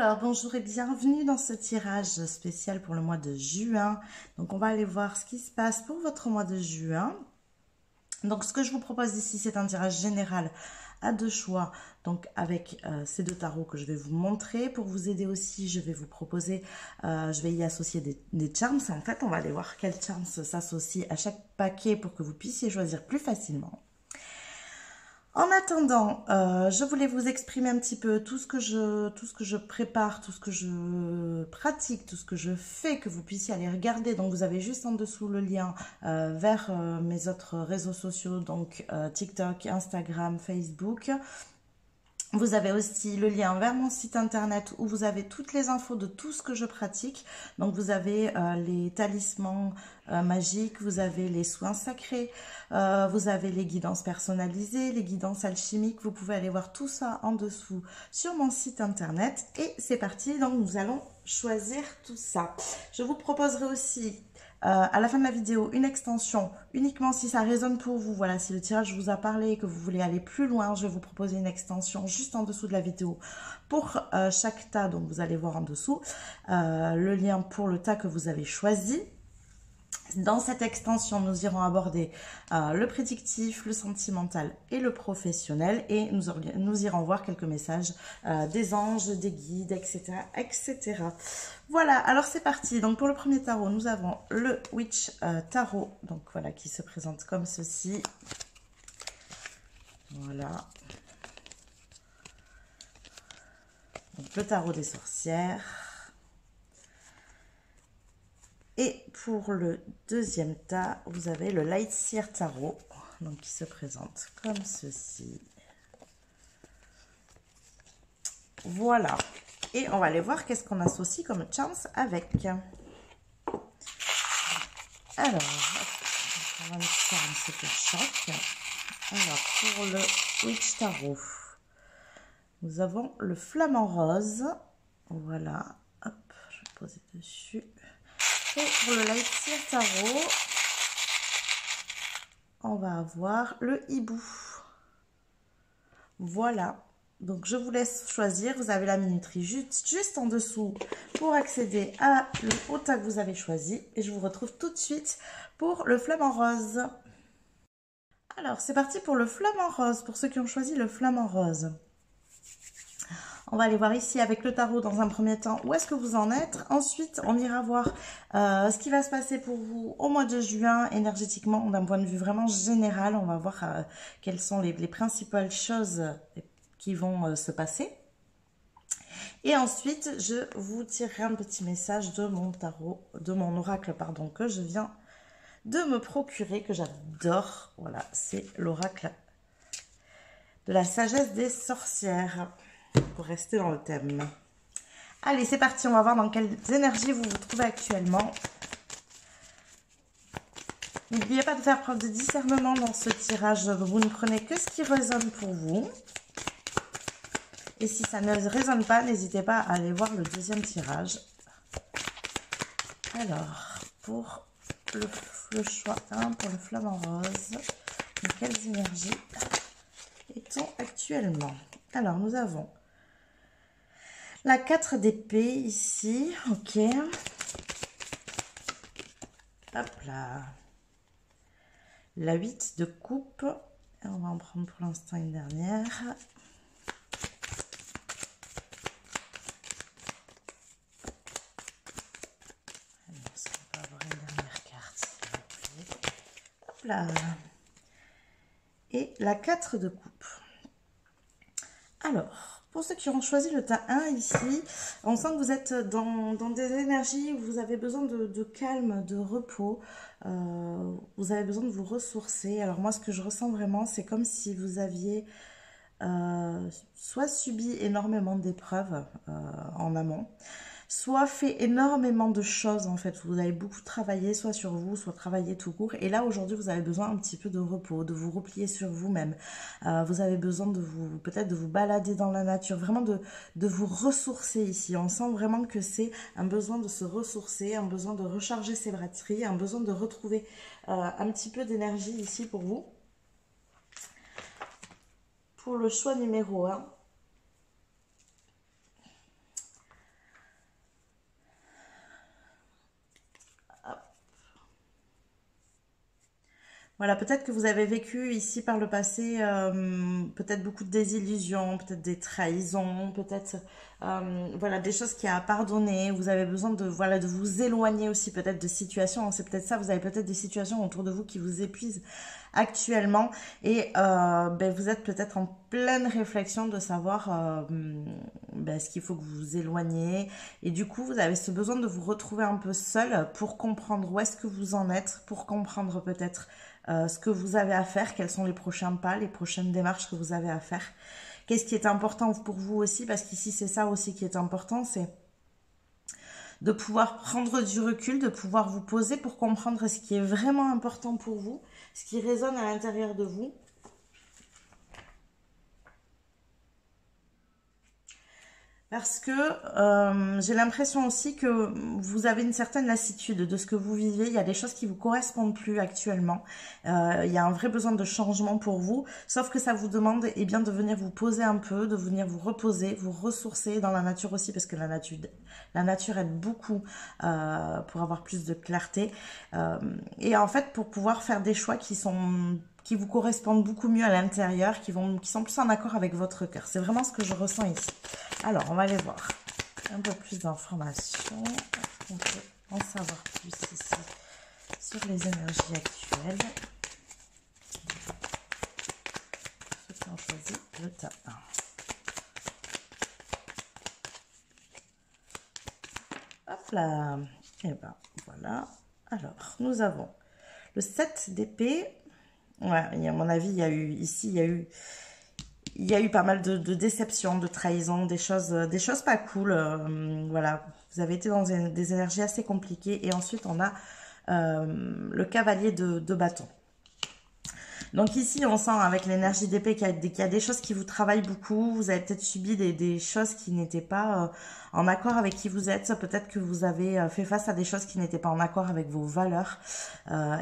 Alors, bonjour et bienvenue dans ce tirage spécial pour le mois de juin. Donc, on va aller voir ce qui se passe pour votre mois de juin. Donc, ce que je vous propose ici, c'est un tirage général à deux choix, donc avec ces deux tarots que je vais vous montrer. Pour vous aider aussi, je vais vous proposer, je vais y associer des charms. En fait, on va aller voir quels charms s'associent à chaque paquet pour que vous puissiez choisir plus facilement. En attendant, je voulais vous exprimer un petit peu tout ce que je prépare, tout ce que je pratique, tout ce que je fais, que vous puissiez aller regarder. Donc, vous avez juste en dessous le lien vers mes autres réseaux sociaux, donc TikTok, Instagram, Facebook. Vous avez aussi le lien vers mon site internet où vous avez toutes les infos de tout ce que je pratique. Donc vous avez les talismans magiques, vous avez les soins sacrés, vous avez les guidances personnalisées, les guidances alchimiques. Vous pouvez aller voir tout ça en dessous sur mon site internet. Et c'est parti, donc nous allons choisir tout ça. Je vous proposerai aussi à la fin de la vidéo une extension uniquement si ça résonne pour vous. Voilà, si le tirage vous a parlé et que vous voulez aller plus loin, je vais vous proposer une extension juste en dessous de la vidéo pour chaque tas. Donc vous allez voir en dessous le lien pour le tas que vous avez choisi. Dans cette extension, nous irons aborder le prédictif, le sentimental et le professionnel. Et nous irons voir quelques messages des anges, des guides, etc. etc. Voilà, alors c'est parti. Donc pour le premier tarot, nous avons le Witch Tarot. Donc voilà, qui se présente comme ceci. Voilà. Donc le tarot des sorcières. Et pour le deuxième tas, vous avez le Light Seer Tarot, donc qui se présente comme ceci. Voilà. Et on va aller voir qu'est-ce qu'on associe comme chance avec. Alors, on va mettre ça un petit peu chaque. Alors, pour le Witch Tarot, nous avons le Flamant Rose. Voilà. Hop, je vais poser dessus. Et pour le Light Seer Tarot, on va avoir le hibou. Voilà. Donc, je vous laisse choisir. Vous avez la minuterie juste en dessous pour accéder au tas que vous avez choisi. Et je vous retrouve tout de suite pour le Flamant Rose. Alors, c'est parti pour le Flamant Rose. Pour ceux qui ont choisi le Flamant Rose. On va aller voir ici avec le tarot dans un premier temps où est-ce que vous en êtes. Ensuite, on ira voir ce qui va se passer pour vous au mois de juin énergétiquement d'un point de vue vraiment général. On va voir quelles sont les principales choses qui vont se passer. Et ensuite, je vous tirerai un petit message de mon tarot, de mon oracle, pardon, que je viens de me procurer, que j'adore. Voilà, c'est l'oracle de la sagesse des sorcières. Pour rester dans le thème. Allez, c'est parti. On va voir dans quelles énergies vous vous trouvez actuellement. N'oubliez pas de faire preuve de discernement dans ce tirage. Vous ne prenez que ce qui résonne pour vous. Et si ça ne résonne pas, n'hésitez pas à aller voir le deuxième tirage. Alors, pour le choix 1, pour le Flamant Rose, dans quelles énergies est-on actuellement? Alors, nous avons la 4 d'épée ici, ok. Hop là. La 8 de coupe. Et on va en prendre pour l'instant une dernière. Est-ce qu'on peut avoir une dernière carte, s'il vous plaît? Hop là. Et la 4 de coupe. Alors, pour ceux qui ont choisi le tas 1 ici, on sent que vous êtes dans des énergies où vous avez besoin de calme, de repos. Vous avez besoin de vous ressourcer. Alors moi, ce que je ressens vraiment, c'est comme si vous aviez soit subi énormément d'épreuves en amont, soit fait énormément de choses en fait. Vous avez beaucoup travaillé soit sur vous, soit travaillé tout court. Et là aujourd'hui vous avez besoin un petit peu de repos, de vous replier sur vous-même. Vous avez besoin de peut-être de vous balader dans la nature, vraiment de vous ressourcer ici. On sent vraiment que c'est un besoin de se ressourcer, un besoin de recharger ses batteries, un besoin de retrouver un petit peu d'énergie ici pour vous. Pour le choix numéro 1. Voilà, peut-être que vous avez vécu ici par le passé, peut-être beaucoup de désillusions, peut-être des trahisons, peut-être voilà des choses qui a à pardonner. Vous avez besoin de voilà de vous éloigner aussi peut-être de situations. Hein, c'est peut-être ça. Vous avez peut-être des situations autour de vous qui vous épuisent actuellement et ben, vous êtes peut-être en pleine réflexion de savoir ben, ce qu'il faut que vous vous éloigniez et du coup vous avez ce besoin de vous retrouver un peu seul pour comprendre où est-ce que vous en êtes, pour comprendre peut-être ce que vous avez à faire, quels sont les prochains pas, les prochaines démarches que vous avez à faire. Qu'est-ce qui est important pour vous aussi, parce qu'ici c'est ça aussi qui est important, c'est de pouvoir prendre du recul, de pouvoir vous poser pour comprendre ce qui est vraiment important pour vous, ce qui résonne à l'intérieur de vous. Parce que j'ai l'impression aussi que vous avez une certaine lassitude de ce que vous vivez. Il y a des choses qui vous correspondent plus actuellement. Il y a un vrai besoin de changement pour vous. Sauf que ça vous demande eh bien, de venir vous poser un peu, de venir vous reposer, vous ressourcer dans la nature aussi. Parce que la nature aide beaucoup pour avoir plus de clarté. Et en fait, pour pouvoir faire des choix qui vous correspondent beaucoup mieux à l'intérieur, qui sont plus en accord avec votre cœur. C'est vraiment ce que je ressens ici. Alors, on va aller voir un peu plus d'informations. On peut en savoir plus ici sur les énergies actuelles. Ceux qui ont choisi le tas 1. Hop là. Et ben voilà. Alors, nous avons le 7 d'épée. Ouais, à mon avis, il y a eu ici, il y a eu pas mal de déceptions, de trahisons, des choses pas cool. Voilà, vous avez été dans des énergies assez compliquées. Et ensuite, on a le cavalier de bâton. Donc ici, on sent avec l'énergie d'épée qu'il y a des choses qui vous travaillent beaucoup. Vous avez peut-être subi des choses qui n'étaient pas en accord avec qui vous êtes. Peut-être que vous avez fait face à des choses qui n'étaient pas en accord avec vos valeurs.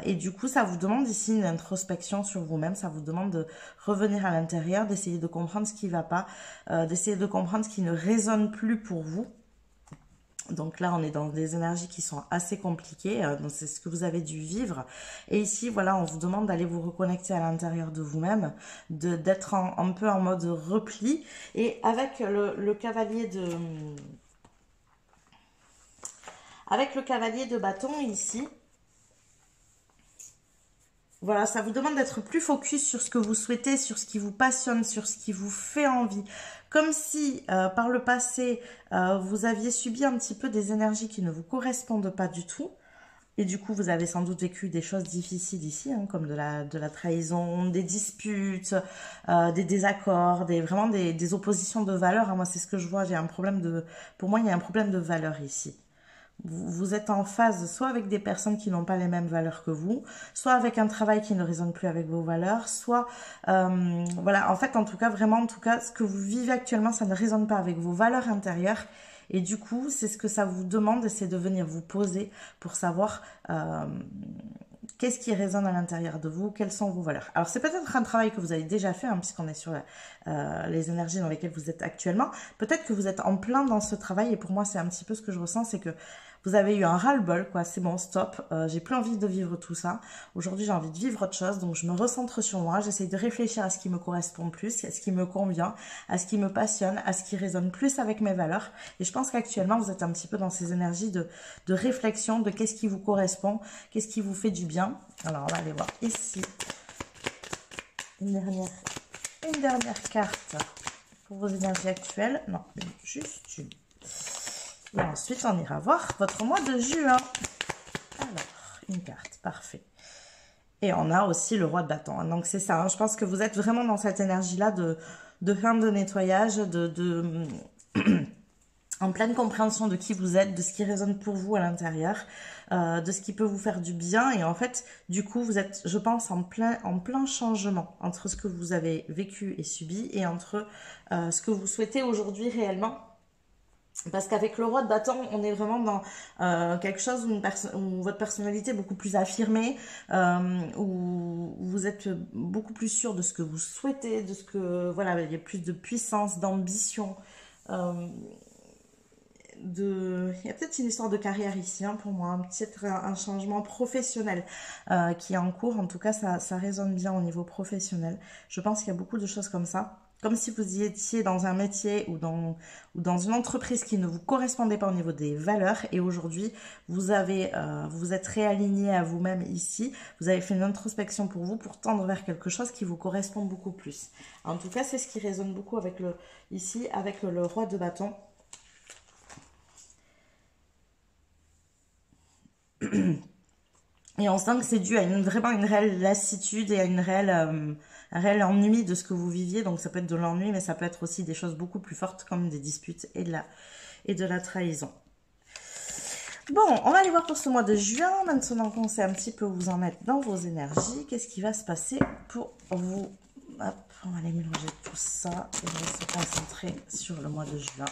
Et du coup, ça vous demande ici une introspection sur vous-même. Ça vous demande de revenir à l'intérieur, d'essayer de comprendre ce qui ne va pas, d'essayer de comprendre ce qui ne résonne plus pour vous. Donc là, on est dans des énergies qui sont assez compliquées. Donc c'est ce que vous avez dû vivre. Et ici, voilà, on vous demande d'aller vous reconnecter à l'intérieur de vous-même, d'être un peu en mode repli. Et avec le cavalier de bâton ici, voilà, ça vous demande d'être plus focus sur ce que vous souhaitez, sur ce qui vous passionne, sur ce qui vous fait envie. Comme si, par le passé, vous aviez subi un petit peu des énergies qui ne vous correspondent pas du tout. Et du coup, vous avez sans doute vécu des choses difficiles ici, hein, comme de la trahison, des disputes, des désaccords, vraiment des oppositions de valeurs. Hein. Moi, c'est ce que je vois. Pour moi, il y a un problème de valeur ici. Vous êtes en phase soit avec des personnes qui n'ont pas les mêmes valeurs que vous, soit avec un travail qui ne résonne plus avec vos valeurs, soit voilà, en fait, en tout cas, vraiment, en tout cas, ce que vous vivez actuellement, ça ne résonne pas avec vos valeurs intérieures. Et du coup, c'est ce que ça vous demande, c'est de venir vous poser pour savoir qu'est-ce qui résonne à l'intérieur de vous, quelles sont vos valeurs. Alors, c'est peut-être un travail que vous avez déjà fait, hein, puisqu'on est sur les énergies dans lesquelles vous êtes actuellement. Peut-être que vous êtes en plein dans ce travail, et pour moi, c'est un petit peu ce que je ressens, c'est que vous avez eu un ras-le-bol, quoi, c'est bon, stop, j'ai plus envie de vivre tout ça. Aujourd'hui, j'ai envie de vivre autre chose, donc je me recentre sur moi, j'essaie de réfléchir à ce qui me correspond plus, à ce qui me convient, à ce qui me passionne, à ce qui résonne plus avec mes valeurs. Et je pense qu'actuellement, vous êtes un petit peu dans ces énergies de réflexion, de qu'est-ce qui vous correspond, qu'est-ce qui vous fait du bien. Alors, on va aller voir ici une dernière carte pour vos énergies actuelles. Non, juste une. Et ensuite, on ira voir votre mois de juin. Alors, une carte, parfait. Et on a aussi le roi de bâton. Donc, c'est ça, hein, je pense que vous êtes vraiment dans cette énergie-là de fin de nettoyage, en pleine compréhension de qui vous êtes, de ce qui résonne pour vous à l'intérieur, de ce qui peut vous faire du bien. Et en fait, du coup, vous êtes, je pense, en plein changement entre ce que vous avez vécu et subi et entre ce que vous souhaitez aujourd'hui réellement. Parce qu'avec le roi de bâton, on est vraiment dans quelque chose où votre personnalité est beaucoup plus affirmée, où vous êtes beaucoup plus sûr de ce que vous souhaitez, de ce que, voilà, il y a plus de puissance, d'ambition, il y a peut-être une histoire de carrière ici hein, pour moi, peut-être un changement professionnel qui est en cours. En tout cas, ça résonne bien au niveau professionnel. Je pense qu'il y a beaucoup de choses comme ça. Comme si vous y étiez dans un métier ou dans une entreprise qui ne vous correspondait pas au niveau des valeurs. Et aujourd'hui, vous êtes réaligné à vous-même ici. Vous avez fait une introspection pour vous pour tendre vers quelque chose qui vous correspond beaucoup plus. En tout cas, c'est ce qui résonne beaucoup avec ici, avec le roi de bâton. Et on sent que c'est dû à vraiment une réelle lassitude et à un réel ennui de ce que vous viviez. Donc ça peut être de l'ennui, mais ça peut être aussi des choses beaucoup plus fortes comme des disputes et de la trahison. Bon, on va aller voir pour ce mois de juin. Maintenant qu'on sait un petit peu où vous en êtes dans vos énergies, qu'est-ce qui va se passer pour vous? Hop, on va aller mélanger tout ça et on va se concentrer sur le mois de juin.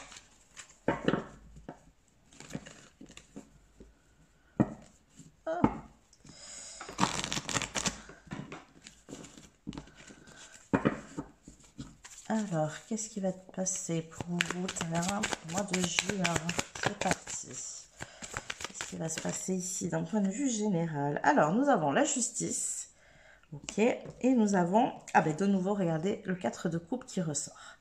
Alors, qu'est-ce qui va te passer pour vous, Tara, pour le mois de juin? C'est parti. Qu'est-ce qui va se passer ici d'un point de vue général? Alors, nous avons la justice. Ok. Et nous avons, de nouveau, regardez, le 4 de coupe qui ressort.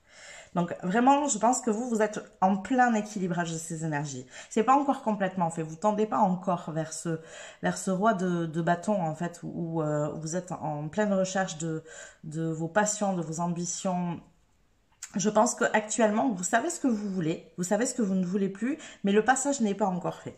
Donc, vraiment, je pense que vous êtes en plein équilibrage de ces énergies. C'est pas encore complètement fait. Vous tendez pas encore vers ce roi de bâton, en fait, où vous êtes en pleine recherche de vos passions, de vos ambitions. Je pense qu'actuellement, vous savez ce que vous voulez, vous savez ce que vous ne voulez plus, mais le passage n'est pas encore fait.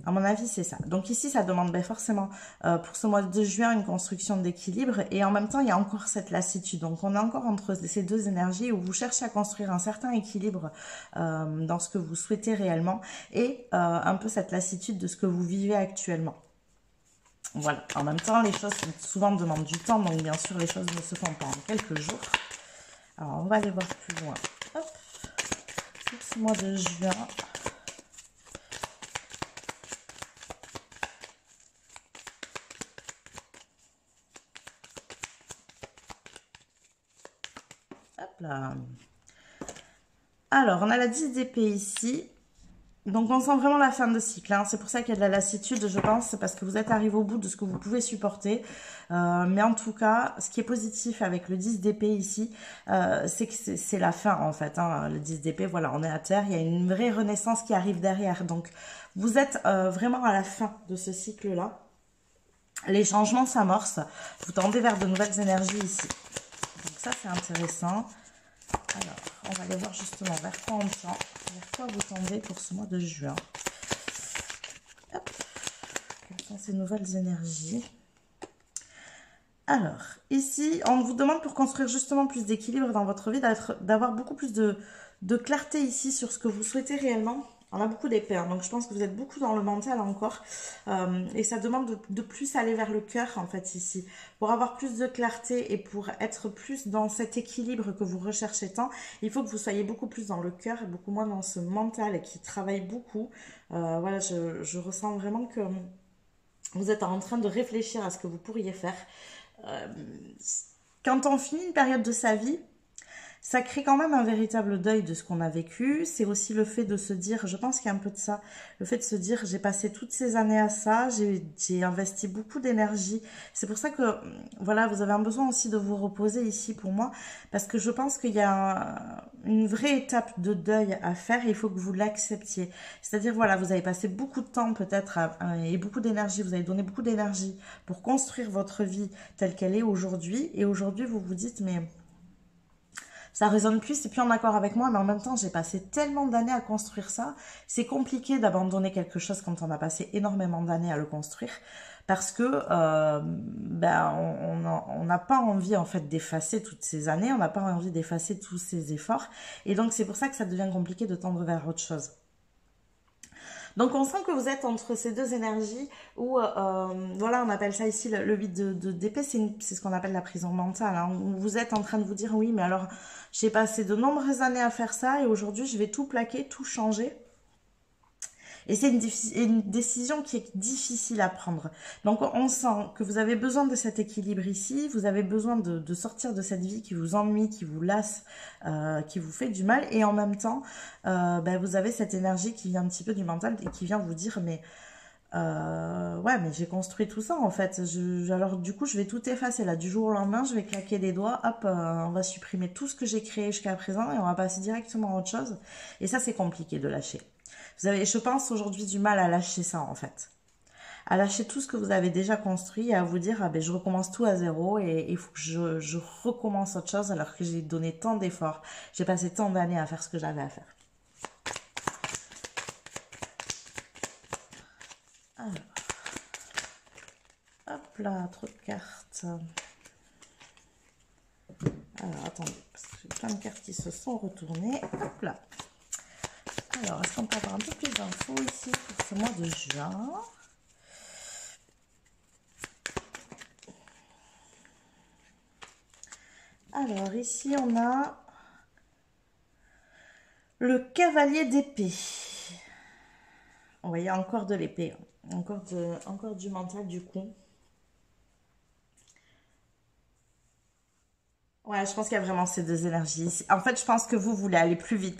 À mon avis, c'est ça. Donc ici, ça demande forcément pour ce mois de juin une construction d'équilibre et en même temps, il y a encore cette lassitude. Donc on est encore entre ces deux énergies où vous cherchez à construire un certain équilibre dans ce que vous souhaitez réellement et un peu cette lassitude de ce que vous vivez actuellement. Voilà. En même temps, les choses souvent demandent du temps, donc bien sûr, les choses ne se font pas en quelques jours. Alors, on va aller voir plus loin. Hop. Pour ce mois de juin. Hop là. Alors, on a la 10 d'épée ici. Donc, on sent vraiment la fin de cycle. Hein. C'est pour ça qu'il y a de la lassitude, je pense. C'est parce que vous êtes arrivé au bout de ce que vous pouvez supporter. Mais en tout cas, ce qui est positif avec le 10 d'épée ici, c'est que c'est la fin, en fait. Hein. Le 10 d'épée, voilà, on est à terre. Il y a une vraie renaissance qui arrive derrière. Donc, vous êtes vraiment à la fin de ce cycle-là. Les changements s'amorcent. Vous tendez vers de nouvelles énergies ici. Donc, ça, c'est intéressant. Alors, on va aller voir justement vers quoi on tend, vers quoi vous tendez pour ce mois de juin. Hop. Quelles sont ces nouvelles énergies? Alors, ici, on vous demande pour construire justement plus d'équilibre dans votre vie, d'avoir beaucoup plus de clarté ici sur ce que vous souhaitez réellement. On a beaucoup d'épées, hein, donc je pense que vous êtes beaucoup dans le mental encore. Et ça demande de plus aller vers le cœur, en fait, ici. Pour avoir plus de clarté et pour être plus dans cet équilibre que vous recherchez tant, il faut que vous soyez beaucoup plus dans le cœur et beaucoup moins dans ce mental qui travaille beaucoup. Voilà, je ressens vraiment que vous êtes en train de réfléchir à ce que vous pourriez faire. Quand on finit une période de sa vie, ça crée quand même un véritable deuil de ce qu'on a vécu. C'est aussi le fait de se dire, je pense qu'il y a un peu de ça, le fait de se dire, j'ai passé toutes ces années à ça, j'ai investi beaucoup d'énergie. C'est pour ça que, voilà, vous avez un besoin aussi de vous reposer ici pour moi, parce que je pense qu'il y a une vraie étape de deuil à faire et il faut que vous l'acceptiez. C'est-à-dire, voilà, vous avez passé beaucoup de temps peut-être et beaucoup d'énergie, vous avez donné beaucoup d'énergie pour construire votre vie telle qu'elle est aujourd'hui. Et aujourd'hui, vous vous dites, mais ça résonne plus, c'est plus en accord avec moi, mais en même temps, j'ai passé tellement d'années à construire ça. C'est compliqué d'abandonner quelque chose quand on a passé énormément d'années à le construire, parce que on n'a pas envie en fait d'effacer toutes ces années, on n'a pas envie d'effacer tous ces efforts, et donc c'est pour ça que ça devient compliqué de tendre vers autre chose. Donc on sent que vous êtes entre ces deux énergies où, voilà, on appelle ça ici le 8 d'épée, c'est ce qu'on appelle la prison mentale, hein, où vous êtes en train de vous dire, oui, mais alors j'ai passé de nombreuses années à faire ça et aujourd'hui je vais tout plaquer, tout changer. Et c'est une décision qui est difficile à prendre. Donc, on sent que vous avez besoin de cet équilibre ici. Vous avez besoin de sortir de cette vie qui vous ennuie, qui vous lasse, qui vous fait du mal. Et en même temps, ben, vous avez cette énergie qui vient un petit peu du mental et qui vient vous dire, mais... ouais, mais j'ai construit tout ça en fait. Alors du coup, je vais tout effacer là. Du jour au lendemain, je vais claquer des doigts. Hop, on va supprimer tout ce que j'ai créé jusqu'à présent et on va passer directement à autre chose. Et ça, c'est compliqué de lâcher. Vous avez, je pense, aujourd'hui du mal à lâcher ça en fait. À lâcher tout ce que vous avez déjà construit et à vous dire, ah ben je recommence tout à zéro et il faut que je recommence autre chose alors que j'ai donné tant d'efforts. J'ai passé tant d'années à faire ce que j'avais à faire. Alors. Hop là, trop de cartes. Alors, attendez, parce que j'ai plein de cartes qui se sont retournées. Hop là. Alors, est-ce qu'on peut avoir un peu plus d'infos ici pour ce mois de juin? Alors, ici, on a le cavalier d'épée. Vous voyez, encore de l'épée. Encore du mental, du coup. Ouais, je pense qu'il y a vraiment ces deux énergies. En fait, je pense que vous voulez aller plus vite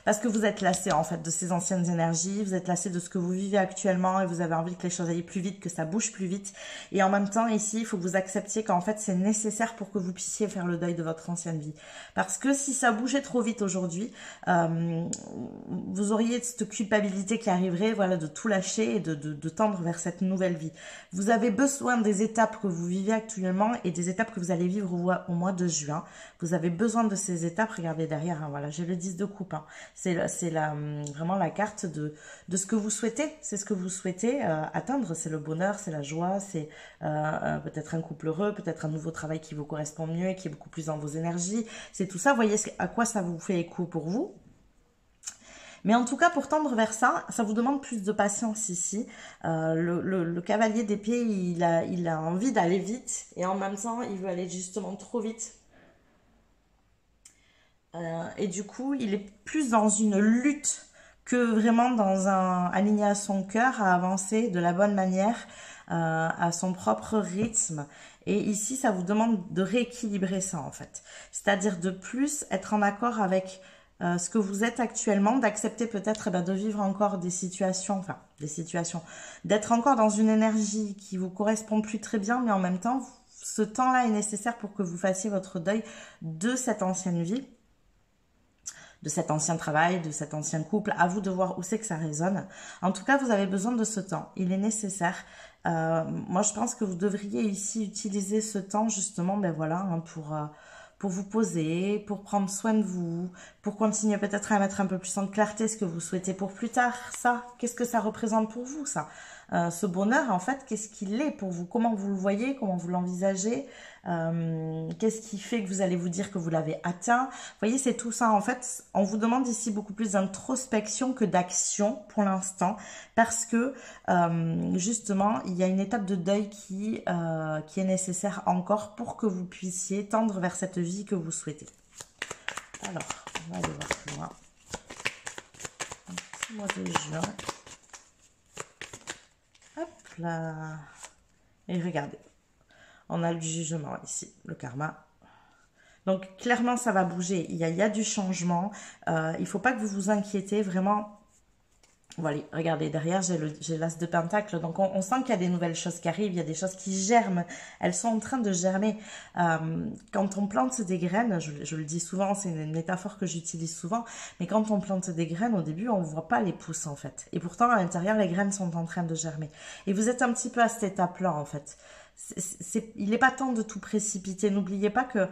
parce que vous êtes lassé en fait de ces anciennes énergies, vous êtes lassé de ce que vous vivez actuellement et vous avez envie que les choses aillent plus vite, que ça bouge plus vite. Et en même temps, ici, il faut que vous acceptiez qu'en fait, c'est nécessaire pour que vous puissiez faire le deuil de votre ancienne vie. Parce que si ça bougeait trop vite aujourd'hui, vous auriez cette culpabilité qui arriverait, voilà, de tout lâcher et de tendre vers cette nouvelle vie. Vous avez besoin des étapes que vous vivez actuellement et des étapes que vous allez vivre au mois de juin. Vous avez besoin de ces étapes. Regardez derrière, hein, voilà, j'ai le 10 de coupe. Hein. C'est vraiment la carte de ce que vous souhaitez. C'est ce que vous souhaitez atteindre. C'est le bonheur, c'est la joie, c'est peut-être un couple heureux, peut-être un nouveau travail qui vous correspond mieux et qui est beaucoup plus dans vos énergies. C'est tout ça. Vous voyez à quoi ça vous fait écho pour vous. Mais en tout cas, pour tendre vers ça, ça vous demande plus de patience ici. Le cavalier d'épée, il a envie d'aller vite et en même temps, il veut aller justement trop vite. Et du coup, il est plus dans une lutte que vraiment dans aligné à son cœur, à avancer de la bonne manière, à son propre rythme. Et ici, ça vous demande de rééquilibrer ça en fait. C'est-à-dire de plus être en accord avec ce que vous êtes actuellement, d'accepter peut-être de vivre encore des situations, d'être encore dans une énergie qui vous correspond plus très bien, mais en même temps, ce temps-là est nécessaire pour que vous fassiez votre deuil de cette ancienne vie, de cet ancien travail, de cet ancien couple. À vous de voir où c'est que ça résonne. En tout cas, vous avez besoin de ce temps. Il est nécessaire. Moi, je pense que vous devriez ici utiliser ce temps justement, pour vous poser, pour prendre soin de vous, pour continuer peut-être à mettre un peu plus en clarté ce que vous souhaitez pour plus tard. Ça, qu'est-ce que ça représente pour vous, ça? Ce bonheur, en fait, qu'est-ce qu'il est pour vous? Comment vous le voyez? Comment vous l'envisagez? Qu'est-ce qui fait que vous allez vous dire que vous l'avez atteint? Vous voyez, c'est tout ça. En fait, on vous demande ici beaucoup plus d'introspection que d'action pour l'instant, parce que justement, il y a une étape de deuil qui est nécessaire encore pour que vous puissiez tendre vers cette vie que vous souhaitez. Alors, on va aller voir plus loin. Un petit mois de juin. Hop là. Et regardez. On a le jugement ici, le karma. Donc, clairement, ça va bouger. Il y a du changement. Il ne faut pas que vous vous inquiétez. Vraiment, voilà, regardez, derrière, j'ai l'as de pentacle. Donc, on sent qu'il y a des nouvelles choses qui arrivent. Il y a des choses qui germent. Elles sont en train de germer. Quand on plante des graines, je le dis souvent, c'est une métaphore que j'utilise souvent, mais quand on plante des graines, au début, on ne voit pas les pousses, en fait. Et pourtant, à l'intérieur, les graines sont en train de germer. Et vous êtes un petit peu à cette étape-là, en fait. Il n'est pas temps de tout précipiter. N'oubliez pas que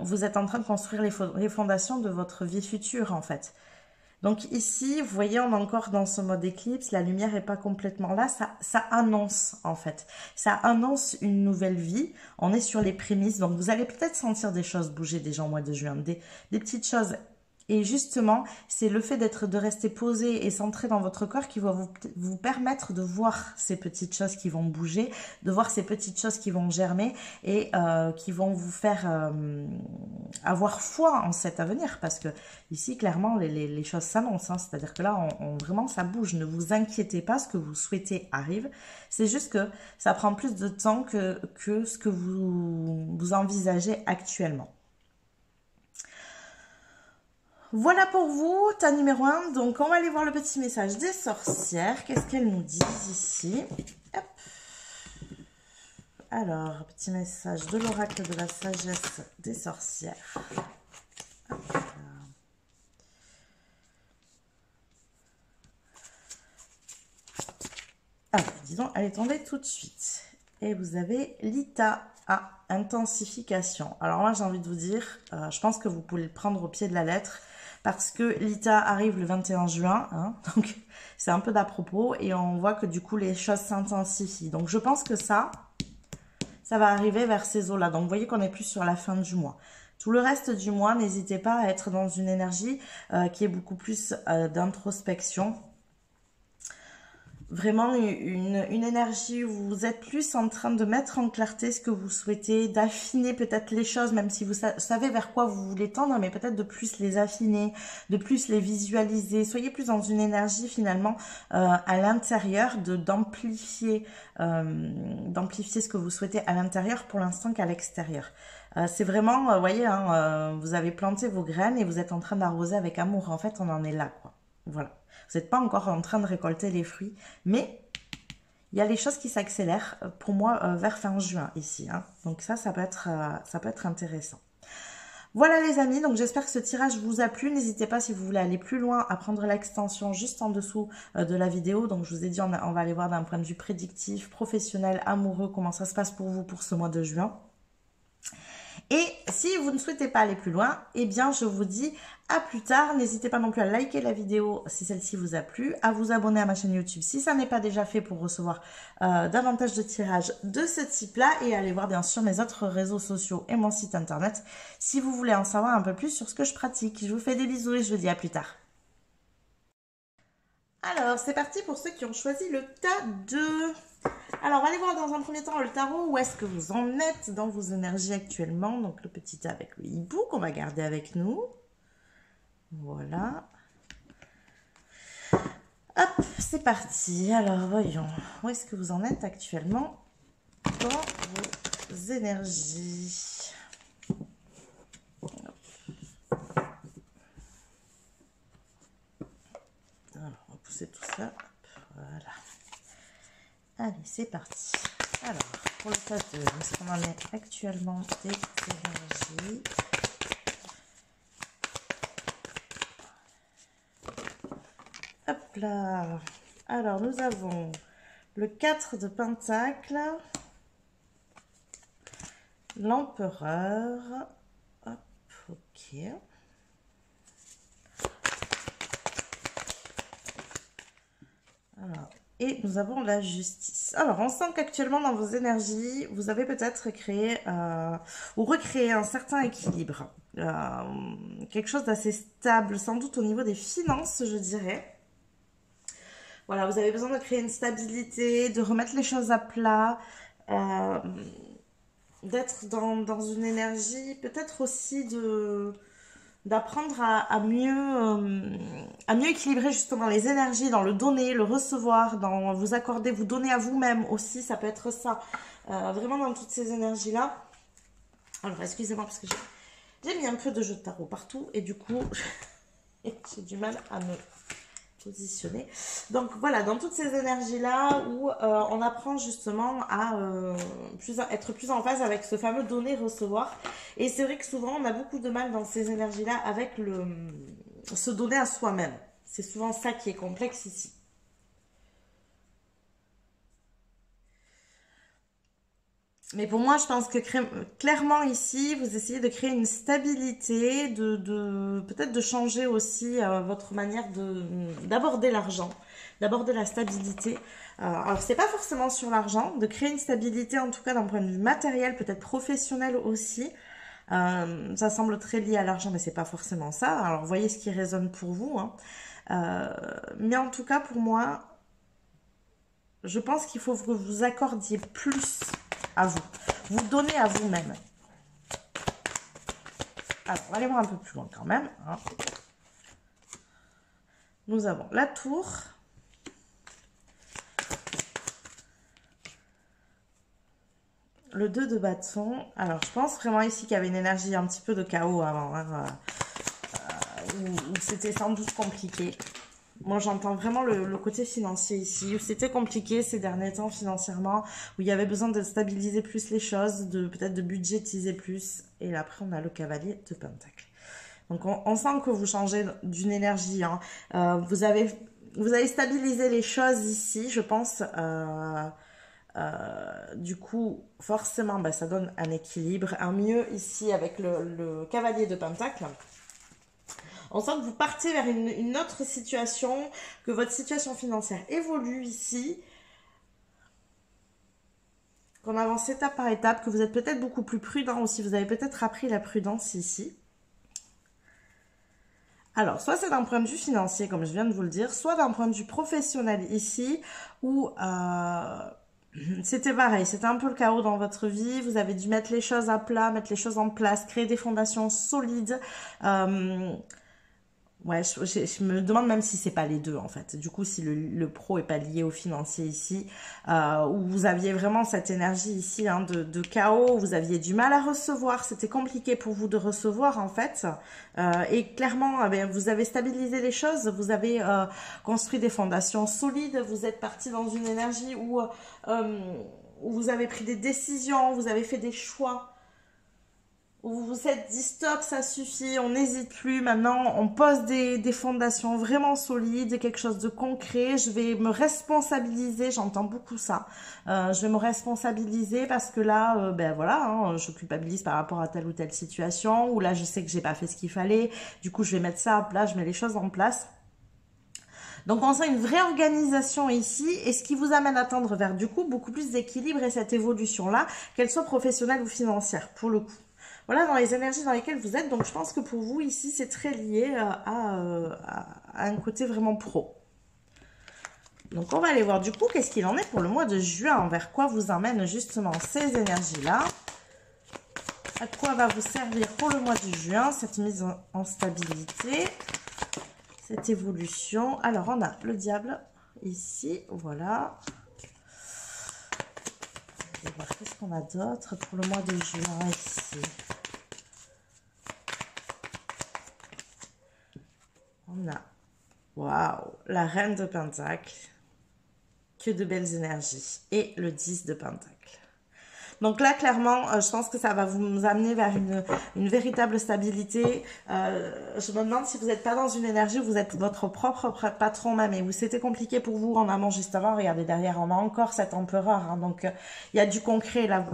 vous êtes en train de construire les fondations de votre vie future, en fait. Donc ici, vous voyez, on est encore dans ce mode éclipse, la lumière n'est pas complètement là, ça annonce en fait. Ça annonce une nouvelle vie, on est sur les prémices, donc vous allez peut-être sentir des choses bouger déjà au mois de juin, des petites choses. Et justement, c'est le fait de rester posé et centré dans votre corps qui va vous permettre de voir ces petites choses qui vont bouger, de voir ces petites choses qui vont germer et qui vont vous faire avoir foi en cet avenir. Parce que ici, clairement, les choses s'annoncent, hein. C'est-à-dire que là, vraiment, ça bouge. Ne vous inquiétez pas, ce que vous souhaitez arrive. C'est juste que ça prend plus de temps que ce que vous envisagez actuellement. Voilà pour vous, tas numéro 1. Donc, on va aller voir le petit message des sorcières. Qu'est-ce qu'elles nous disent ici? Hop. Alors, petit message de l'oracle de la sagesse des sorcières. Hop. Alors, disons, elle est tombée tout de suite. Et vous avez l'ITA à intensification. Alors moi, j'ai envie de vous dire, je pense que vous pouvez le prendre au pied de la lettre. Parce que l'ITA arrive le 21 juin, hein, donc c'est un peu d'à propos, et on voit que du coup les choses s'intensifient. Donc je pense que ça va arriver vers ces eaux-là. Donc vous voyez qu'on est plus sur la fin du mois. Tout le reste du mois, n'hésitez pas à être dans une énergie qui est beaucoup plus d'introspection. Vraiment une énergie où vous êtes plus en train de mettre en clarté ce que vous souhaitez, d'affiner peut-être les choses, même si vous savez vers quoi vous voulez tendre, mais peut-être de plus les affiner, de plus les visualiser. Soyez plus dans une énergie finalement à l'intérieur, d'amplifier ce que vous souhaitez à l'intérieur pour l'instant qu'à l'extérieur. C'est vraiment, vous voyez, hein, vous avez planté vos graines et vous êtes en train d'arroser avec amour. En fait, on en est là, quoi. Voilà. Vous n'êtes pas encore en train de récolter les fruits, mais il y a les choses qui s'accélèrent pour moi vers fin juin ici, hein. Donc ça peut être intéressant. Voilà les amis, donc j'espère que ce tirage vous a plu. N'hésitez pas si vous voulez aller plus loin à prendre l'extension juste en dessous de la vidéo. Donc je vous ai dit, on va aller voir d'un point de vue prédictif, professionnel, amoureux, comment ça se passe pour vous pour ce mois de juin. Et si vous ne souhaitez pas aller plus loin, eh bien je vous dis à plus tard. N'hésitez pas non plus à liker la vidéo si celle-ci vous a plu, à vous abonner à ma chaîne YouTube si ça n'est pas déjà fait pour recevoir davantage de tirages de ce type-là, et aller voir bien sûr mes autres réseaux sociaux et mon site internet si vous voulez en savoir un peu plus sur ce que je pratique. Je vous fais des bisous et je vous dis à plus tard. Alors, c'est parti pour ceux qui ont choisi le tas 2. Alors, on va aller voir dans un premier temps le tarot, où est-ce que vous en êtes dans vos énergies actuellement. Donc, le petit tas avec le hibou qu'on va garder avec nous. Voilà. Hop, c'est parti. Alors, voyons, où est-ce que vous en êtes actuellement dans vos énergies. Alors, on va pousser tout ça. Hop, voilà. Allez, c'est parti. Alors, pour le tas 2, où est-ce qu'on en est actuellement des énergies? Hop là. Alors, nous avons le 4 de Pentacle, l'Empereur. Hop, ok. Alors, et nous avons la Justice. Alors, on sent qu'actuellement dans vos énergies, vous avez peut-être créé ou recréé un certain équilibre. Quelque chose d'assez stable, sans doute au niveau des finances, je dirais. Voilà, vous avez besoin de créer une stabilité, de remettre les choses à plat, d'être dans une énergie, peut-être aussi d'apprendre à mieux équilibrer justement les énergies, dans le donner, le recevoir, dans vous accorder, vous donner à vous-même aussi, ça peut être ça. Vraiment dans toutes ces énergies-là. Alors, excusez-moi parce que j'ai mis un peu de jeu de tarot partout et du coup, j'ai du mal à me positionner. Donc voilà, dans toutes ces énergies-là où on apprend justement à être plus en phase avec ce fameux donner-recevoir. Et c'est vrai que souvent, on a beaucoup de mal dans ces énergies-là avec se donner à soi-même. C'est souvent ça qui est complexe ici. Mais pour moi, je pense que clairement ici, vous essayez de créer une stabilité, peut-être de changer aussi votre manière d'aborder l'argent, d'aborder la stabilité. Alors, c'est pas forcément sur l'argent, de créer une stabilité, en tout cas d'un point de vue matériel, peut-être professionnel aussi. Ça semble très lié à l'argent, mais c'est pas forcément ça. Alors, voyez ce qui résonne pour vous, hein. Mais en tout cas, pour moi, je pense qu'il faut que vous accordiez plus à vous. Vous donnez à vous-même. Alors, on va aller voir un peu plus loin quand même, hein. Nous avons la tour. Le 2 de bâton. Alors, je pense vraiment ici qu'il y avait une énergie un petit peu de chaos avant, hein, où c'était sans doute compliqué. Moi, j'entends vraiment le côté financier ici, où c'était compliqué ces derniers temps financièrement, où il y avait besoin de stabiliser plus les choses, peut-être de budgétiser plus. Et là, après, on a le cavalier de Pentacle. Donc, on sent que vous changez d'une énergie, hein. Vous avez stabilisé les choses ici, je pense. Du coup, forcément, bah, ça donne un équilibre, un mieux ici avec le cavalier de Pentacle. On sent que vous partez vers une autre situation, que votre situation financière évolue ici, qu'on avance étape par étape, que vous êtes peut-être beaucoup plus prudent aussi. Vous avez peut-être appris la prudence ici. Alors, soit c'est d'un point de vue financier, comme je viens de vous le dire, soit d'un point de vue professionnel ici, où c'était pareil, c'était un peu le chaos dans votre vie. Vous avez dû mettre les choses à plat, mettre les choses en place, créer des fondations solides. Ouais, je me demande même si c'est pas les deux en fait. Du coup, si le pro est pas lié au financier ici, où vous aviez vraiment cette énergie ici, hein, de chaos, vous aviez du mal à recevoir, c'était compliqué pour vous de recevoir en fait. Et clairement, vous avez stabilisé les choses, vous avez construit des fondations solides, vous êtes parti dans une énergie où vous avez pris des décisions, vous avez fait des choix. Vous vous êtes dit stop, ça suffit, on n'hésite plus, maintenant on pose des fondations vraiment solides, quelque chose de concret, je vais me responsabiliser, j'entends beaucoup ça, je vais me responsabiliser parce que là, voilà, hein, je culpabilise par rapport à telle ou telle situation, ou là je sais que j'ai pas fait ce qu'il fallait, du coup je vais mettre ça à plat, je mets les choses en place. Donc on sent une vraie organisation ici, et ce qui vous amène à tendre vers du coup beaucoup plus d'équilibre et cette évolution-là, qu'elle soit professionnelle ou financière, pour le coup. Voilà, dans les énergies dans lesquelles vous êtes. Donc, je pense que pour vous, ici, c'est très lié à un côté vraiment pro. Donc, on va aller voir du coup qu'est-ce qu'il en est pour le mois de juin. Vers quoi vous emmènent justement ces énergies-là. À quoi va vous servir pour le mois de juin cette mise en stabilité, cette évolution. Alors, on a le diable ici. Voilà. On va voir qu'est-ce qu'on a d'autre pour le mois de juin ici. On a, waouh, la reine de Pentacle, que de belles énergies, et le 10 de Pentacle. Donc là, clairement, je pense que ça va vous amener vers une véritable stabilité. Je me demande si vous n'êtes pas dans une énergie où vous êtes votre propre patron même, et où c'était compliqué pour vous en amont juste avant. Regardez derrière, on a encore cet empereur, hein, donc il y a du concret là.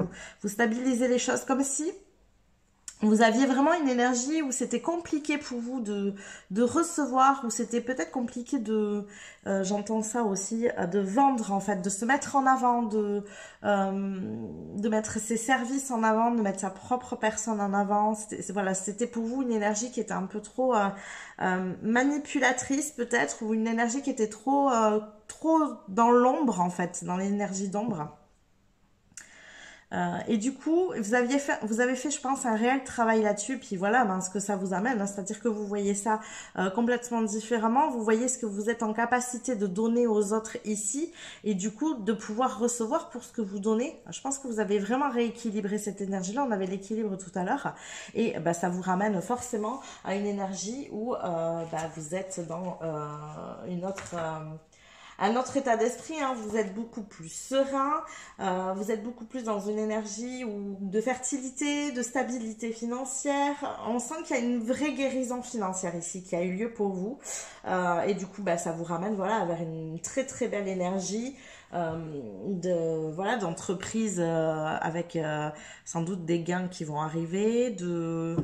Vous stabilisez les choses comme si vous aviez vraiment une énergie où c'était compliqué pour vous de recevoir, où c'était peut-être compliqué j'entends ça aussi, de vendre en fait, de se mettre en avant, de mettre ses services en avant, de mettre sa propre personne en avant. Voilà, c'était pour vous une énergie qui était un peu trop manipulatrice peut-être, ou une énergie qui était trop dans l'ombre en fait, dans l'énergie d'ombre. Et du coup, vous avez fait, je pense, un réel travail là-dessus. Puis voilà, ce que ça vous amène, hein, c'est-à-dire que vous voyez ça complètement différemment. Vous voyez ce que vous êtes en capacité de donner aux autres ici, et du coup, de pouvoir recevoir pour ce que vous donnez. Je pense que vous avez vraiment rééquilibré cette énergie-là. On avait l'équilibre tout à l'heure, et ça vous ramène forcément à une énergie où vous êtes dans un autre état d'esprit, hein, vous êtes beaucoup plus serein, vous êtes beaucoup plus dans une énergie de fertilité, de stabilité financière. On sent qu'il y a une vraie guérison financière ici qui a eu lieu pour vous, et du coup ça vous ramène voilà vers une très très belle énergie d'entreprise avec sans doute des gains qui vont arriver, de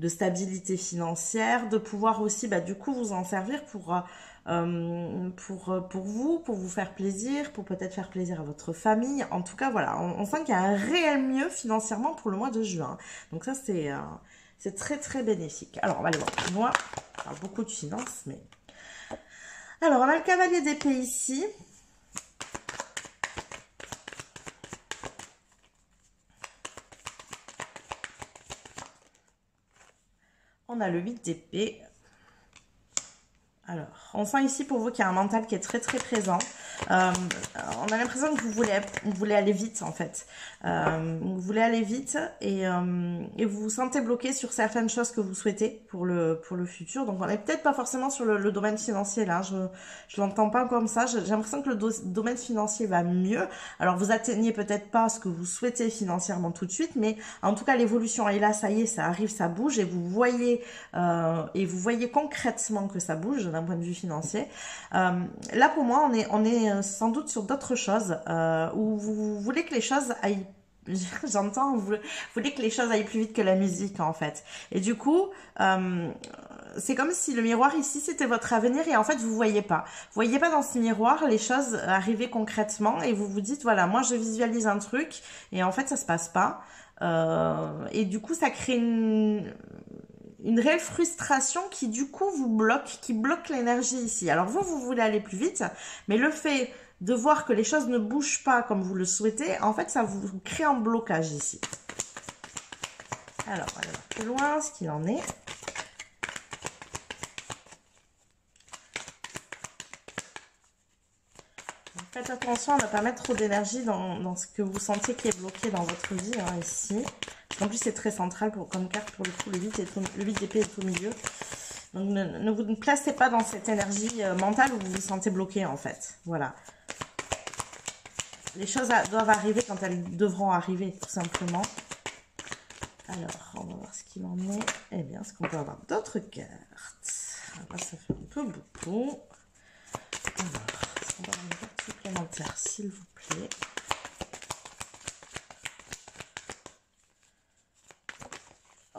stabilité financière, de pouvoir aussi du coup vous en servir pour pour vous faire plaisir, pour peut-être faire plaisir à votre famille. En tout cas, voilà, on sent qu'il y a un réel mieux financièrement pour le mois de juin. Donc ça, c'est très, très bénéfique. Alors, on va aller voir plus loin. On parle beaucoup de finances, mais... Alors, on a le cavalier d'épée ici. On a le 8 d'épée. Alors, on sent ici pour vous qu'il y a un mental qui est très très présent. On a l'impression que vous voulez aller vite en fait. Vous voulez aller vite et vous vous sentez bloqué sur certaines choses que vous souhaitez pour le futur. Donc on n'est peut-être pas forcément sur le domaine financier là. Je l'entends pas comme ça. J'ai l'impression que le domaine financier va mieux. Alors vous atteignez peut-être pas ce que vous souhaitez financièrement tout de suite, mais en tout cas l'évolution est là. Ça y est, ça arrive, ça bouge et vous voyez concrètement que ça bouge d'un point de vue financier. Là pour moi on est sans doute sur d'autres choses où vous voulez que les choses aillent, j'entends, vous voulez que les choses aillent plus vite que la musique en fait. Et du coup, c'est comme si le miroir ici c'était votre avenir et en fait vous voyez pas dans ce miroir les choses arriver concrètement et vous vous dites voilà, moi je visualise un truc et en fait ça se passe pas. Et du coup ça crée une réelle frustration qui du coup vous bloque, qui bloque l'énergie ici. Alors vous voulez aller plus vite, mais le fait de voir que les choses ne bougent pas comme vous le souhaitez, en fait ça vous crée un blocage ici. Alors on va aller voir plus loin ce qu'il en est. Faites attention à ne pas mettre trop d'énergie dans ce que vous sentez qui est bloqué dans votre vie hein, ici. En plus, c'est très central comme carte pour le coup. Le 8 d'épée est au milieu. Donc, ne vous placez pas dans cette énergie mentale où vous vous sentez bloqué, en fait. Voilà. Les choses doivent arriver quand elles devront arriver, tout simplement. Alors, on va voir ce qu'il en est. Eh bien, est-ce qu'on peut avoir d'autres cartes? Là, ça fait un peu beaucoup. Alors, est-ce qu'on peut avoir une carte supplémentaire, s'il vous plaît?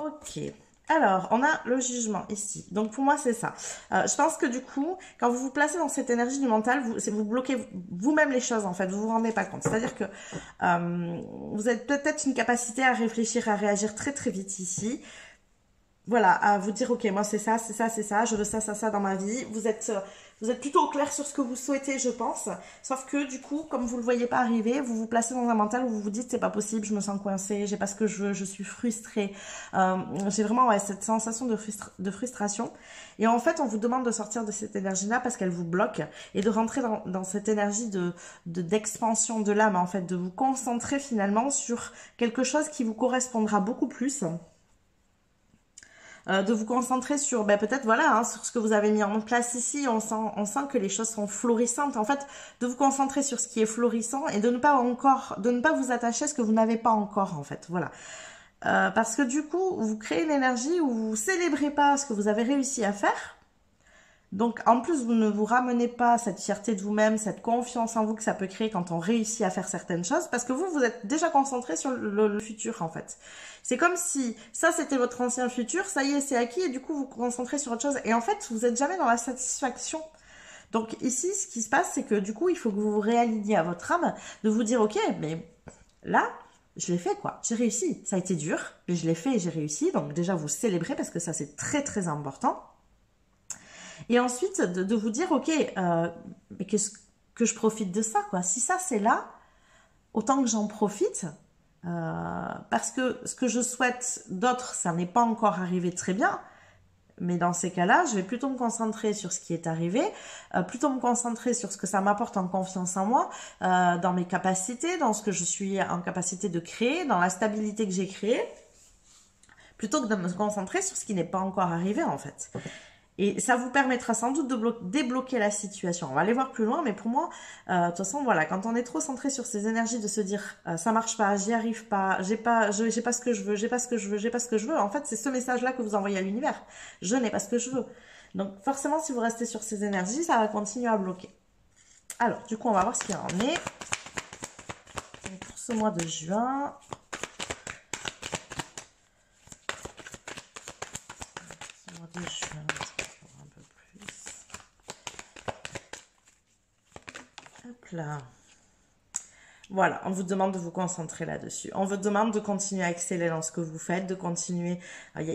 Ok, alors on a le jugement ici, donc pour moi c'est ça. Je pense que du coup, quand vous vous placez dans cette énergie du mental, vous bloquez vous-même les choses en fait, vous vous rendez pas compte. C'est-à-dire que vous avez peut-être une capacité à réfléchir, à réagir très très vite ici. Voilà, à vous dire ok, moi c'est ça, c'est ça, c'est ça, je veux ça, ça, ça dans ma vie. Vous êtes plutôt au clair sur ce que vous souhaitez, je pense. Sauf que du coup, comme vous le voyez pas arriver, vous vous placez dans un mental où vous vous dites c'est pas possible, je me sens coincée, j'ai pas ce que je veux, je suis frustrée. J'ai vraiment cette sensation de frustration. Et en fait, on vous demande de sortir de cette énergie-là parce qu'elle vous bloque et de rentrer dans cette énergie d'expansion de l'âme, en fait, de vous concentrer finalement sur quelque chose qui vous correspondra beaucoup plus. De vous concentrer sur peut-être voilà sur ce que vous avez mis en place ici. On sent que les choses sont florissantes en fait, de vous concentrer sur ce qui est florissant et de ne pas vous attacher à ce que vous n'avez pas encore en fait, voilà. Parce que du coup vous créez une énergie où vous célébrez pas ce que vous avez réussi à faire. Donc, en plus, vous ne vous ramenez pas cette fierté de vous-même, cette confiance en vous que ça peut créer quand on réussit à faire certaines choses, parce que vous êtes déjà concentré sur le futur, en fait. C'est comme si ça, c'était votre ancien futur, ça y est, c'est acquis, et du coup, vous vous concentrez sur autre chose. Et en fait, vous n'êtes jamais dans la satisfaction. Donc, ici, ce qui se passe, c'est que du coup, il faut que vous vous réaligniez à votre âme, de vous dire, ok, mais là, je l'ai fait, quoi. J'ai réussi. Ça a été dur, mais je l'ai fait et j'ai réussi. Donc, déjà, vous célébrez, parce que ça, c'est très, très important. Et ensuite, de vous dire, ok, mais que je profite de ça, quoi. Si ça, c'est là, autant que j'en profite, parce que ce que je souhaite d'autres, ça n'est pas encore arrivé très bien, mais dans ces cas-là, je vais plutôt me concentrer sur ce qui est arrivé, plutôt me concentrer sur ce que ça m'apporte en confiance en moi, dans mes capacités, dans ce que je suis en capacité de créer, dans la stabilité que j'ai créée, plutôt que de me concentrer sur ce qui n'est pas encore arrivé, en fait. Et ça vous permettra sans doute de débloquer la situation. On va aller voir plus loin, mais pour moi, de toute façon, voilà, quand on est trop centré sur ces énergies de se dire ça marche pas, j'y arrive pas, j'ai pas ce que je veux, j'ai pas ce que je veux, j'ai pas ce que je veux. En fait, c'est ce message-là que vous envoyez à l'univers. Je n'ai pas ce que je veux. Donc, forcément, si vous restez sur ces énergies, ça va continuer à bloquer. Alors, du coup, on va voir ce qu'il en est. Donc, pour ce mois de juin. Ce mois de juin. Hop là. Voilà, on vous demande de vous concentrer là-dessus. On vous demande de continuer à exceller dans ce que vous faites, de continuer.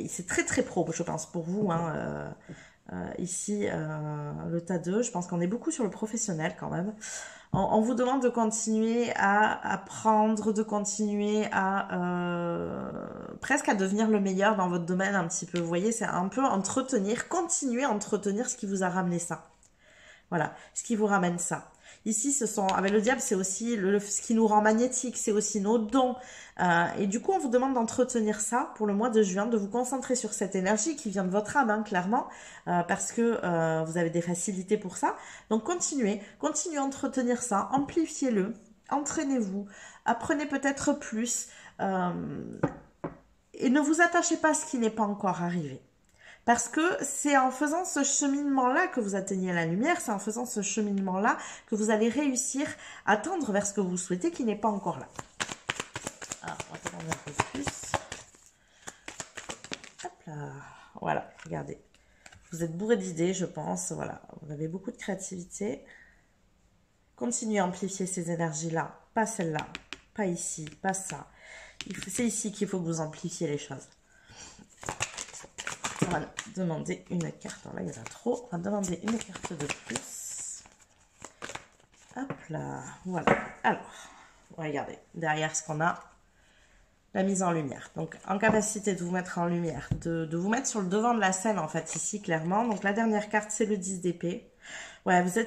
C'est très très pro, je pense, pour vous. Hein, ici, le tas 2, je pense qu'on est beaucoup sur le professionnel quand même. On vous demande de continuer à apprendre, de continuer à presque à devenir le meilleur dans votre domaine un petit peu. Vous voyez, c'est un peu entretenir, continuer à entretenir ce qui vous a ramené ça. Voilà, ce qui vous ramène ça. Ici, avec le diable, c'est aussi ce qui nous rend magnétique, c'est aussi nos dons. Et du coup, on vous demande d'entretenir ça pour le mois de juin, de vous concentrer sur cette énergie qui vient de votre âme, hein, clairement, parce que vous avez des facilités pour ça. Donc, continuez à entretenir ça, amplifiez-le, entraînez-vous, apprenez peut-être plus, et ne vous attachez pas à ce qui n'est pas encore arrivé. Parce que c'est en faisant ce cheminement-là que vous atteignez la lumière, c'est en faisant ce cheminement-là que vous allez réussir à tendre vers ce que vous souhaitez qui n'est pas encore là. Alors, on va prendre un peu plus. Hop là. Voilà, regardez. Vous êtes bourré d'idées, je pense. Voilà, vous avez beaucoup de créativité. Continuez à amplifier ces énergies-là, pas celle-là, pas ici, pas ça. C'est ici qu'il faut que vous amplifiez les choses. On va demander une carte. Alors là, il y en a trop. On va demander une carte de plus. Hop là. Voilà. Alors, regardez. Derrière ce qu'on a, la mise en lumière. Donc, en capacité de vous mettre en lumière, de vous mettre sur le devant de la scène, en fait, ici, clairement. Donc, la dernière carte, c'est le 10 d'épée. Ouais, vous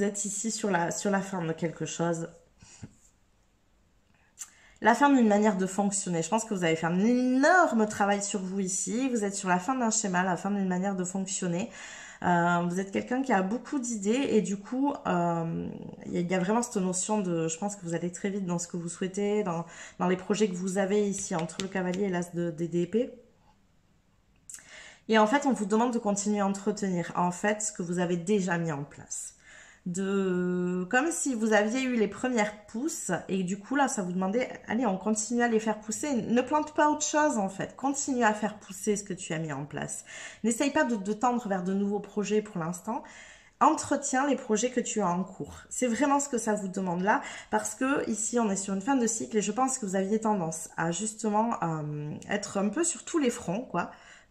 êtes ici sur la fin de quelque chose. La fin d'une manière de fonctionner. Je pense que vous avez fait un énorme travail sur vous ici. Vous êtes sur la fin d'un schéma, la fin d'une manière de fonctionner. Vous êtes quelqu'un qui a beaucoup d'idées et du coup, il y a vraiment cette notion de... Je pense que vous allez très vite dans ce que vous souhaitez, dans les projets que vous avez ici entre le cavalier et l'as d'épée. Et en fait, on vous demande de continuer à entretenir en fait ce que vous avez déjà mis en place. Comme si vous aviez eu les premières pousses et du coup là ça vous demandait, allez, on continue à les faire pousser, ne plante pas autre chose en fait, continue à faire pousser ce que tu as mis en place, n'essaye pas de tendre vers de nouveaux projets pour l'instant, entretiens les projets que tu as en cours, c'est vraiment ce que ça vous demande là, parce que ici on est sur une fin de cycle et je pense que vous aviez tendance à justement être un peu sur tous les fronts quoi.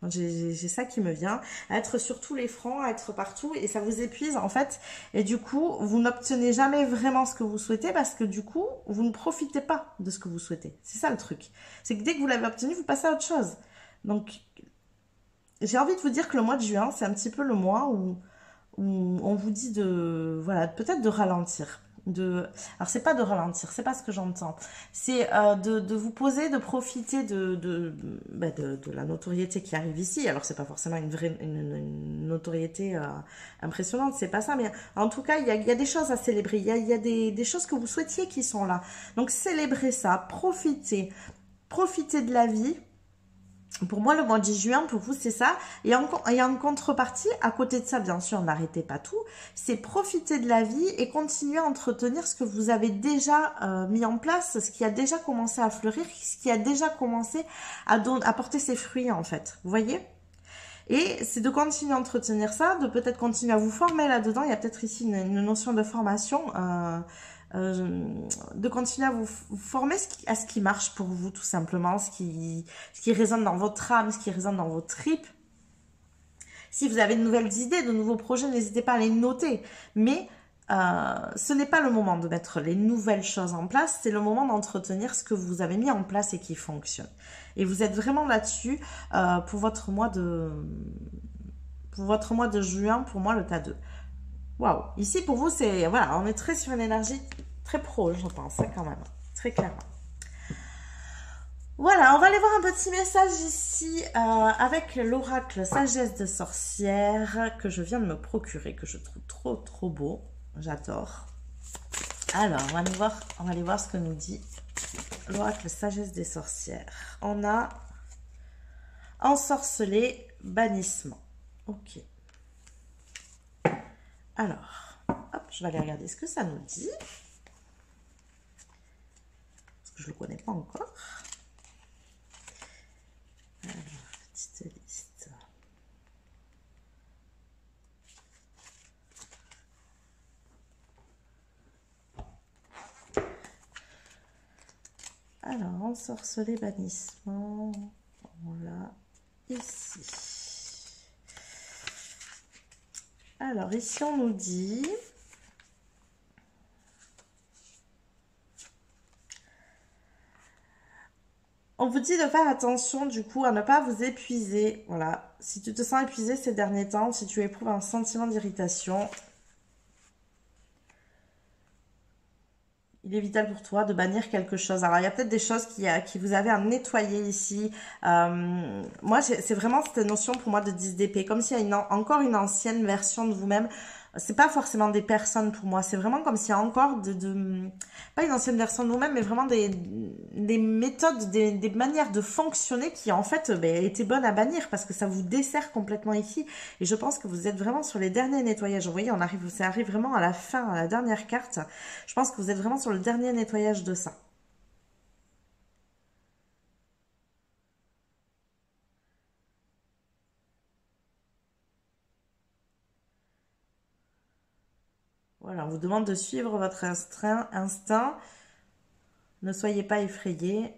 J'ai ça qui me vient, à être sur tous les fronts, à être partout, et ça vous épuise en fait. Et du coup, vous n'obtenez jamais vraiment ce que vous souhaitez parce que du coup, vous ne profitez pas de ce que vous souhaitez. C'est ça le truc. C'est que dès que vous l'avez obtenu, vous passez à autre chose. Donc, j'ai envie de vous dire que le mois de juin, c'est un petit peu le mois où on vous dit voilà, peut-être de ralentir. Alors c'est pas de ralentir, c'est pas ce que j'entends. C'est de vous poser, de profiter de la notoriété qui arrive ici. Alors c'est pas forcément une notoriété impressionnante, c'est pas ça, mais en tout cas il y a des choses à célébrer. Il y a des choses que vous souhaitiez qui sont là. Donc célébrez ça, profitez de la vie. Pour moi, le mois de juin, pour vous, c'est ça. Et en contrepartie, à côté de ça, bien sûr, n'arrêtez pas tout. C'est profiter de la vie et continuer à entretenir ce que vous avez déjà mis en place, ce qui a déjà commencé à fleurir, ce qui a déjà commencé à porter ses fruits, en fait. Vous voyez ? Et c'est de continuer à entretenir ça, de peut-être continuer à vous former là-dedans. Il y a peut-être ici une notion de formation, de continuer à vous former à ce qui marche pour vous, tout simplement, ce qui résonne dans votre âme, ce qui résonne dans vos tripes. Si vous avez de nouvelles idées, de nouveaux projets, n'hésitez pas à les noter. Mais ce n'est pas le moment de mettre les nouvelles choses en place, c'est le moment d'entretenir ce que vous avez mis en place et qui fonctionne. Et vous êtes vraiment là-dessus pour votre mois de juin, pour moi, le tas 2. Waouh! Ici, pour vous, c'est... Voilà, on est très sur une énergie très pro, je pense, quand même. Très clairement. Voilà, on va aller voir un petit message ici avec l'oracle Sagesse de Sorcière que je viens de me procurer, que je trouve trop, trop beau. J'adore. Alors, on va aller voir ce que nous dit l'oracle Sagesse des Sorcières. On a ensorcelé, bannissement. Ok. Alors, hop, je vais aller regarder ce que ça nous dit. Parce que je ne le connais pas encore. Alors, petite liste. Alors, ensorceler, bannissement. Voilà, ici. Alors, ici, on nous dit... On vous dit de faire attention, du coup, à ne pas vous épuiser. Voilà, si tu te sens épuisé ces derniers temps, si tu éprouves un sentiment d'irritation... Il est vital pour toi de bannir quelque chose. Alors, il y a peut-être des choses qui vous avez à nettoyer ici. Moi, c'est vraiment cette notion pour moi de 10 d'épée. Comme s'il y a encore une ancienne version de vous-même. C'est pas forcément des personnes pour moi. C'est vraiment comme s'il y a encore pas une ancienne version de vous-même, mais vraiment des méthodes, des manières de fonctionner qui, en fait, étaient bonnes à bannir parce que ça vous dessert complètement ici. Et je pense que vous êtes vraiment sur les derniers nettoyages. Vous voyez, ça arrive vraiment à la fin, à la dernière carte. Je pense que vous êtes vraiment sur le dernier nettoyage de ça. Voilà, on vous demande de suivre votre instinct. Ne soyez pas effrayés.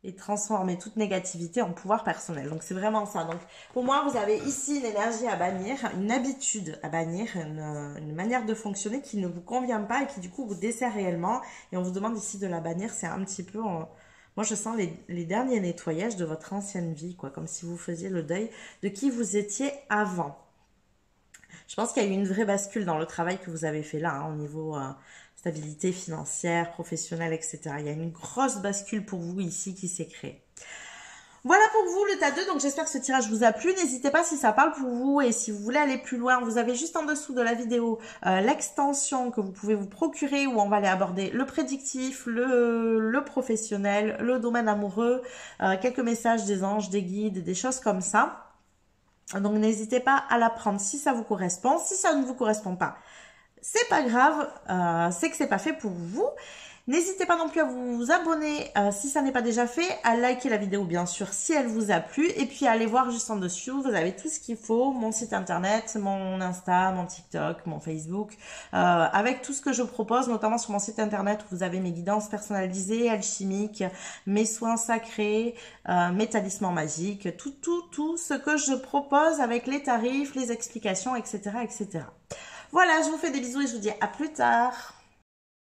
Et transformer toute négativité en pouvoir personnel. Donc, c'est vraiment ça. Donc, pour moi, vous avez ici une énergie à bannir, une habitude à bannir, une manière de fonctionner qui ne vous convient pas et qui, du coup, vous dessert réellement. Et on vous demande ici de la bannir. C'est un petit peu... Moi, je sens les derniers nettoyages de votre ancienne vie, quoi. Comme si vous faisiez le deuil de qui vous étiez avant. Je pense qu'il y a eu une vraie bascule dans le travail que vous avez fait là, hein, au niveau stabilité financière, professionnelle, etc. Il y a une grosse bascule pour vous ici qui s'est créée. Voilà pour vous le tas 2, donc j'espère que ce tirage vous a plu. N'hésitez pas si ça parle pour vous et si vous voulez aller plus loin, vous avez juste en dessous de la vidéo l'extension que vous pouvez vous procurer où on va aller aborder le prédictif, le professionnel, le domaine amoureux, quelques messages des anges, des guides, des choses comme ça. Donc, n'hésitez pas à la prendre si ça vous correspond. Si ça ne vous correspond pas, c'est pas grave. C'est que c'est pas fait pour vous. N'hésitez pas non plus à vous abonner si ça n'est pas déjà fait, à liker la vidéo bien sûr si elle vous a plu et puis à aller voir juste en dessous, vous avez tout ce qu'il faut, mon site internet, mon Insta, mon TikTok, mon Facebook, avec tout ce que je propose, notamment sur mon site internet où vous avez mes guidances personnalisées, alchimiques, mes soins sacrés, mes talismans magiques, tout ce que je propose avec les tarifs, les explications, etc., etc. Voilà, je vous fais des bisous et je vous dis à plus tard.